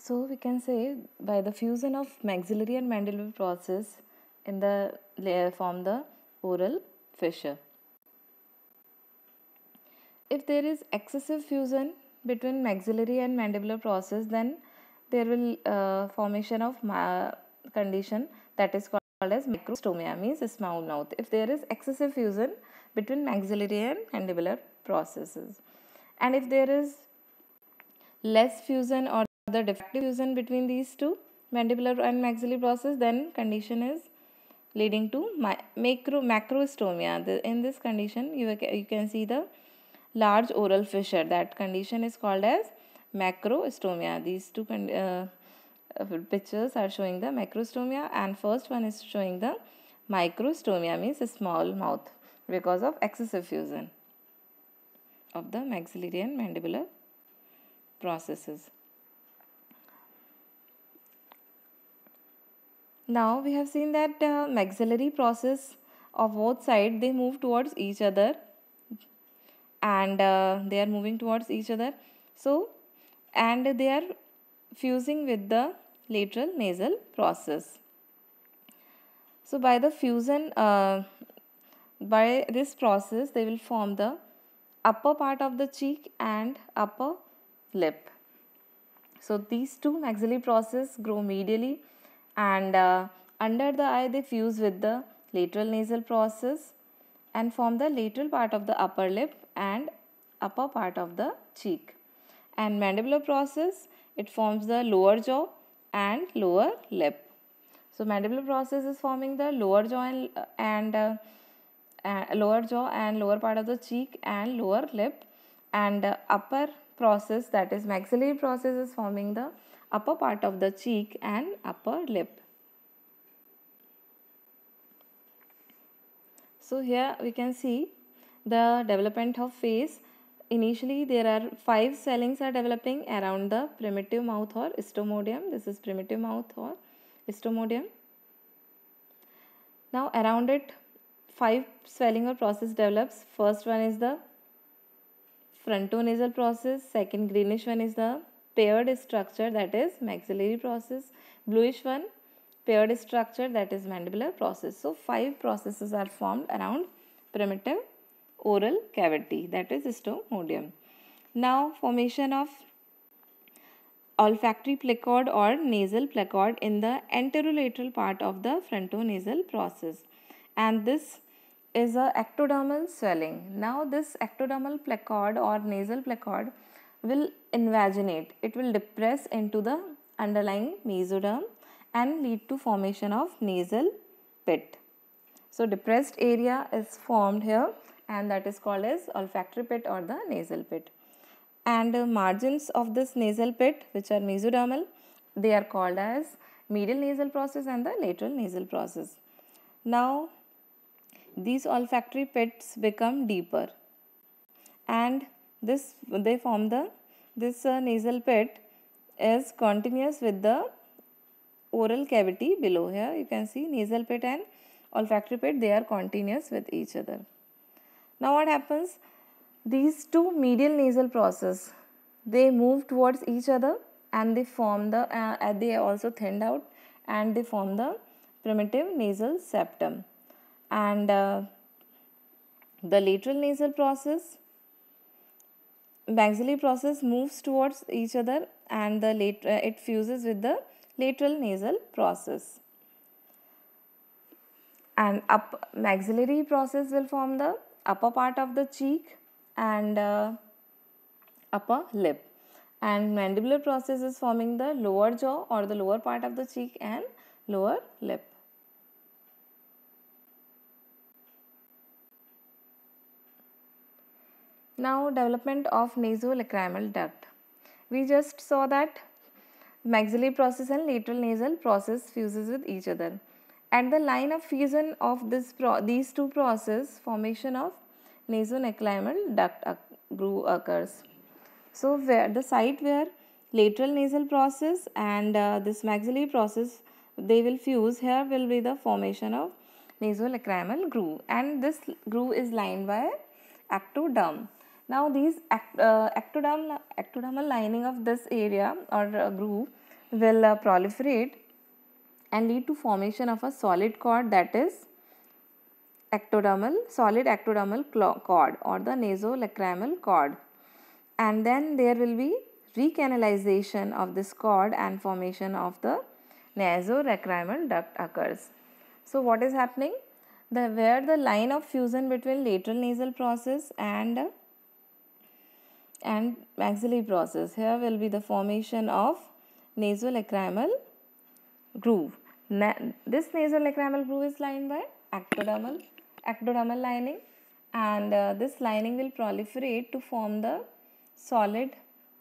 So we can say by the fusion of maxillary and mandibular process in the layer form the oral fissure. If there is excessive fusion between maxillary and mandibular process, then there will formation of condition that is called as microstomia, means small mouth. If there is excessive fusion between maxillary and mandibular processes, and if there is less fusion or the defective fusion between these two, mandibular and maxillary process, then condition is leading to macrostomia. In this condition, you can see the large oral fissure. That condition is called as macrostomia. These two pictures are showing the macrostomia, and first one is showing the microstomia, means a small mouth because of excessive fusion of the maxillary and mandibular processes. Now we have seen that maxillary process of both sides, they move towards each other, and they are moving towards each other. So, and they are fusing with the lateral nasal process. So by the fusion, by this process, they will form the upper part of the cheek and upper lip. So these two maxillary process grow medially, and under the eye they fuse with the lateral nasal process and form the lateral part of the upper lip and upper part of the cheek. And mandibular process, it forms the lower jaw and lower lip. So mandibular process is forming the lower jaw and lower jaw and lower part of the cheek and lower lip, and upper process, that is maxillary process, is forming the upper part of the cheek and upper lip. So here we can see the development of face. Initially there are 5 swellings are developing around the primitive mouth or stomodium. This is primitive mouth or stomodium. Now around it 5 swelling or process develops. First one is the frontonasal process. Second greenish one is the paired structure, that is maxillary process. Bluish one, paired structure, that is mandibular process. So 5 processes are formed around primitive oral cavity, that is stomodium. Now formation of olfactory placard or nasal placard in the anterolateral part of the frontonasal process, and this is a ectodermal swelling. Now this ectodermal placard or nasal placard will invaginate, it will depress into the underlying mesoderm and lead to formation of nasal pit. So depressed area is formed here, and that is called as olfactory pit or the nasal pit. And margins of this nasal pit, which are mesodermal, they are called as medial nasal process and the lateral nasal process. Now these olfactory pits become deeper, and this nasal pit is continuous with the oral cavity below. Here you can see nasal pit and olfactory pit, they are continuous with each other. Now what happens? These two medial nasal process, they move towards each other and they form the they also thinned out and they form the primitive nasal septum. And the lateral nasal process, maxillary process moves towards each other, and the it fuses with the lateral nasal process. And maxillary process will form the upper part of the cheek and upper lip, and mandibular process is forming the lower jaw or the lower part of the cheek and lower lip. Now development of nasolacrimal duct. We just saw that maxillary process and lateral nasal process fuses with each other. At the line of fusion of these two processes, formation of nasolacrimal duct groove occurs. So where the site where lateral nasal process and this maxillary process, they will fuse, here will be the formation of nasolacrimal groove, and this groove is lined by ectoderm. Now these ectodermal lining of this area or groove will proliferate and lead to formation of a solid cord, that is solid ectodermal cord or the nasolacrimal cord, and then there will be recanalization of this cord and formation of the nasolacrimal duct occurs. So what is happening? Where the line of fusion between lateral nasal process and maxillary process, here will be the formation of nasolacrimal groove. This nasolacrimal groove is lined by ectodermal lining, and this lining will proliferate to form the solid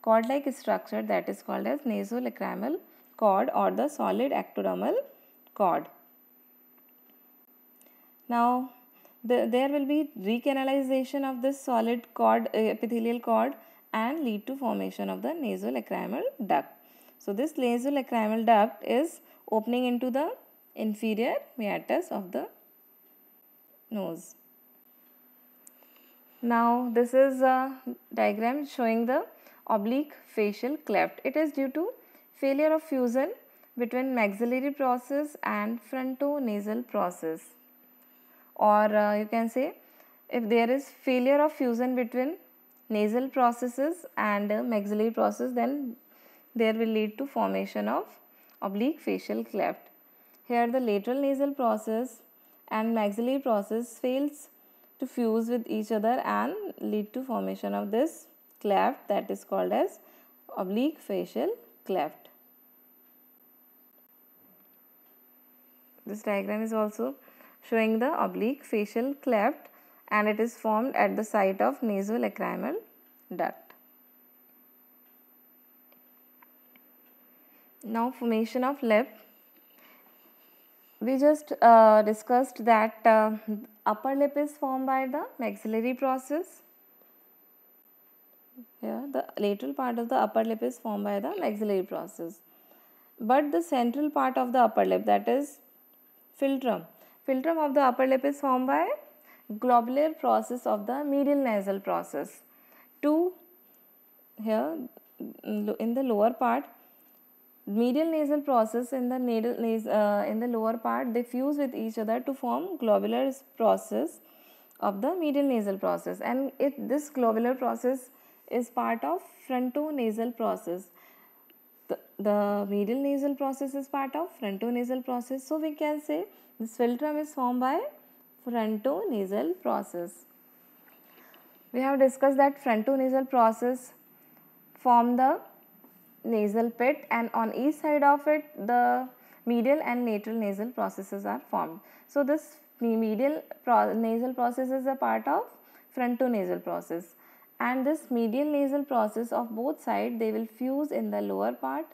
cord-like structure that is called as nasolacrimal cord or the solid ectodermal cord. Now there will be recanalization of this solid cord, epithelial cord, and lead to formation of the nasolacrimal duct. So this nasolacrimal duct is opening into the inferior meatus of the nose. Now this is a diagram showing the oblique facial cleft. It is due to failure of fusion between maxillary process and frontonasal process, or you can say if there is failure of fusion between nasal processes and maxillary process, then there will lead to formation of oblique facial cleft. Here the lateral nasal process and maxillary process fails to fuse with each other and lead to formation of this cleft that is called as oblique facial cleft. This diagram is also showing the oblique facial cleft, and it is formed at the site of nasolacrimal duct. Now formation of lip. We just discussed that upper lip is formed by the maxillary process. Here the lateral part of the upper lip is formed by the maxillary process, but the central part of the upper lip, that is philtrum of the upper lip, is formed by globular process of the medial nasal process. Here in the lower part, medial nasal process in the lower part, they fuse with each other to form globular process of the medial nasal process, and this globular process is part of frontonasal process. The medial nasal process is part of frontonasal process, so we can say this philtrum is formed by frontonasal process. We have discussed that frontonasal process form the nasal pit, and on each side of it the medial and lateral nasal processes are formed. So this medial nasal process is a part of frontonasal process, and this medial nasal process of both sides, they will fuse in the lower part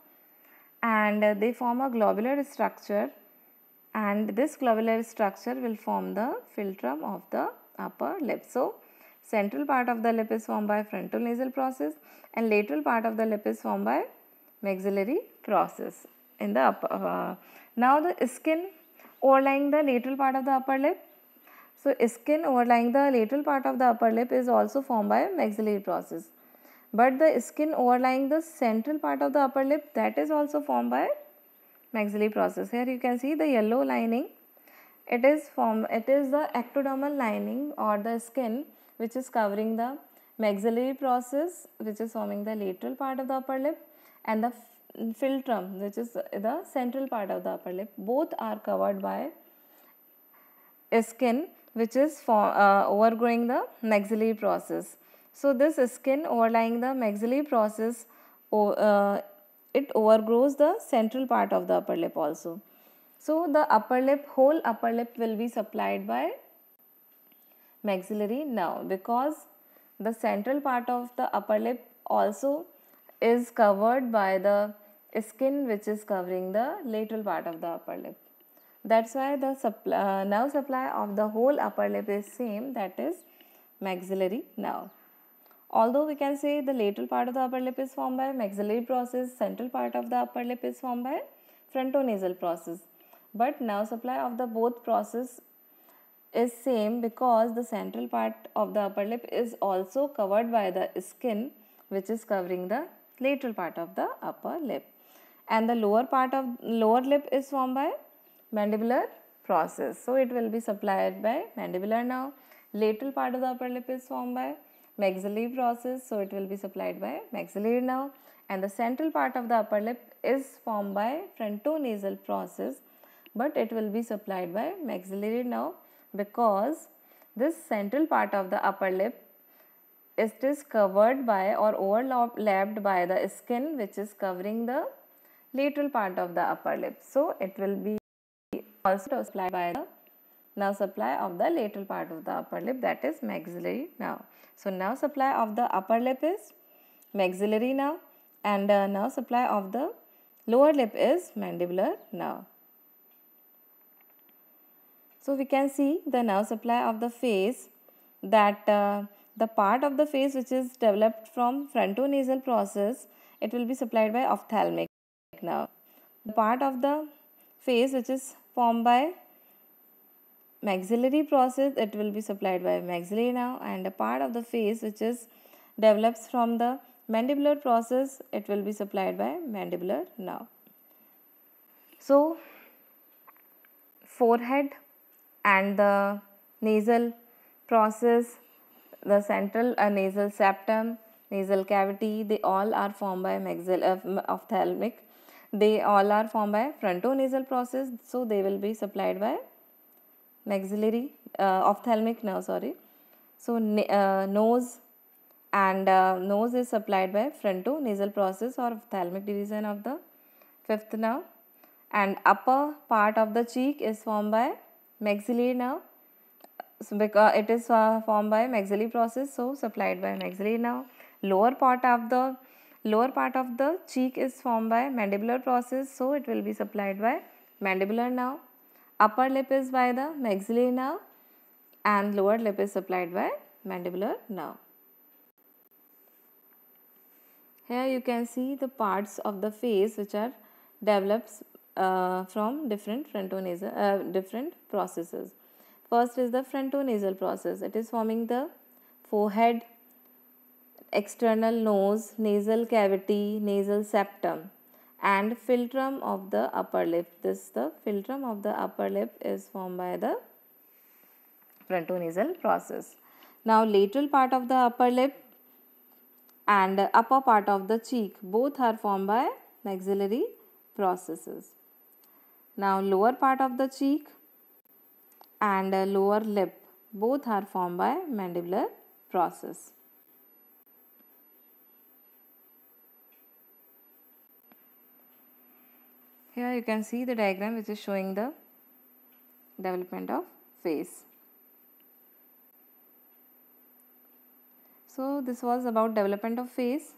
and they form a globular structure, and this globular structure will form the philtrum of the upper lip. So central part of the lip is formed by frontonasal process and lateral part of the lip is formed by maxillary process in the upper. Now the skin overlying the lateral part of the upper lip. So skin overlying the lateral part of the upper lip is also formed by maxillary process, but the skin overlying the central part of the upper lip, that is also formed by maxillary process. Here you can see the yellow lining. It is the ectodermal lining or the skin which is covering the maxillary process, which is forming the lateral part of the upper lip, and the philtrum, which is the central part of the upper lip. Both are covered by a skin which is overgrowing the maxillary process. So this skin overlying the maxillary process, it overgrows the central part of the upper lip also. So the whole upper lip will be supplied by maxillary nerve, because the central part of the upper lip also is covered by the skin which is covering the lateral part of the upper lip. That's why the nerve supply of the whole upper lip is same, that is maxillary nerve. Although we can say the lateral part of the upper lip is formed by maxillary process, central part of the upper lip is formed by frontonasal process, but nerve supply of the both process is same, because the central part of the upper lip is also covered by the skin which is covering the lateral part of the upper lip. and the lower lip is formed by mandibular process. So it will be supplied by mandibular nerve. Lateral part of the upper lip is formed by maxillary process. So it will be supplied by maxillary nerve. And the central part of the upper lip is formed by frontonasal process, but it will be supplied by maxillary nerve because this central part of the upper lip, it is covered by or overlapped by the skin which is covering the lateral part of the upper lip. So it will be also supplied by the nerve supply of the lateral part of the upper lip, that is maxillary nerve. So nerve supply of the upper lip is maxillary nerve and nerve supply of the lower lip is mandibular nerve. So we can see the nerve supply of the face, that the part of the face which is developed from frontonasal process, it will be supplied by ophthalmic nerve. The part of the face which is formed by maxillary process, it will be supplied by maxillary nerve, and a part of the face which is develops from the mandibular process, it will be supplied by mandibular nerve. So forehead and the nasal process, the central nasal septum, nasal cavity, they all are formed by ophthalmic. They all are formed by frontonasal process, so they will be supplied by maxillary ophthalmic nerve. So nose and nose is supplied by frontonasal process or ophthalmic division of the fifth nerve, and upper part of the cheek is formed by maxillary nerve. So because it is formed by maxillary process, so supplied by maxillary nerve. Lower part of the cheek is formed by mandibular process, so it will be supplied by mandibular nerve. Upper lip is by the maxillary nerve and lower lip is supplied by mandibular nerve. Here you can see the parts of the face which are developed from different different processes. First is the frontonasal process. It is forming the forehead, external nose, nasal cavity, nasal septum, and philtrum of the upper lip. The philtrum of the upper lip is formed by the frontonasal process. Now lateral part of the upper lip and upper part of the cheek, both are formed by maxillary processes. Now lower part of the cheek and lower lip, both are formed by mandibular process. Here you can see the diagram which is showing the development of face. So this was about development of face.